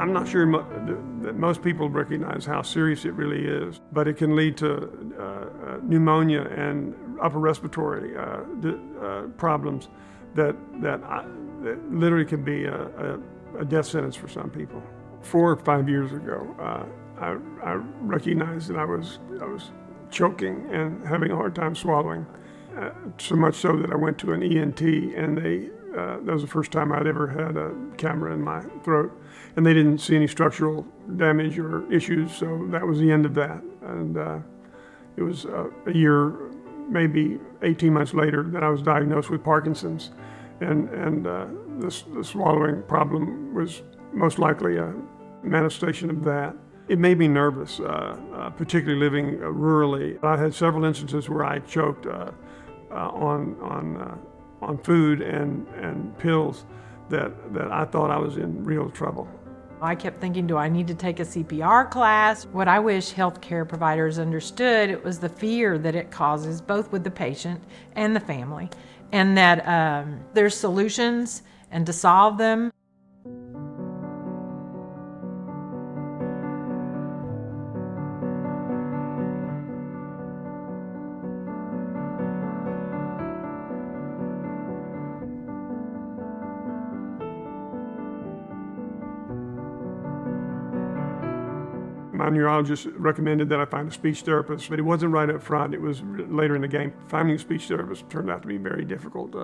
I'm not sure that most people recognize how serious it really is, but it can lead to pneumonia and upper respiratory problems that literally can be a death sentence for some people. 4 or 5 years ago, I recognized that I was choking and having a hard time swallowing, so much so that I went to an ENT, and that was the first time I'd ever had a camera in my throat, and they didn't see any structural damage or issues, so that was the end of that. And it was a year, maybe 18 months later, that I was diagnosed with Parkinson's, and the swallowing problem was most likely a manifestation of that. It made me nervous, particularly living rurally. I had several instances where I choked on food and pills that I thought I was in real trouble. I kept thinking, do I need to take a CPR class? What I wish healthcare providers understood, it was the fear that it causes, both with the patient and the family, and that there's solutions, and to solve them. My neurologist recommended that I find a speech therapist, but it wasn't right up front. It was later in the game. Finding a speech therapist turned out to be very difficult,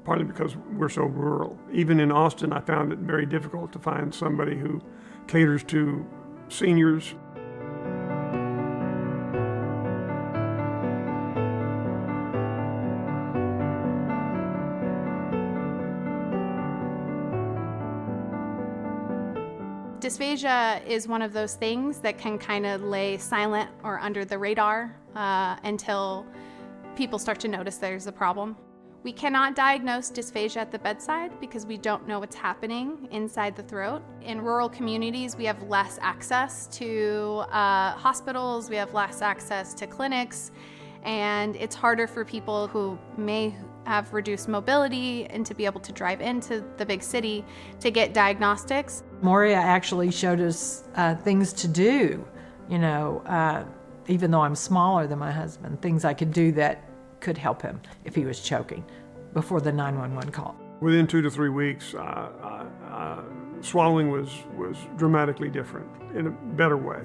partly because we're so rural. Even in Austin, I found it very difficult to find somebody who caters to seniors. Dysphagia is one of those things that can kind of lay silent or under the radar until people start to notice there's a problem. We cannot diagnose dysphagia at the bedside because we don't know what's happening inside the throat. In rural communities, we have less access to hospitals, we have less access to clinics, and it's harder for people who may have reduced mobility and to be able to drive into the big city to get diagnostics. Moria actually showed us things to do, you know, even though I'm smaller than my husband, things I could do that could help him if he was choking before the 911 call. Within 2 to 3 weeks, swallowing was dramatically different in a better way.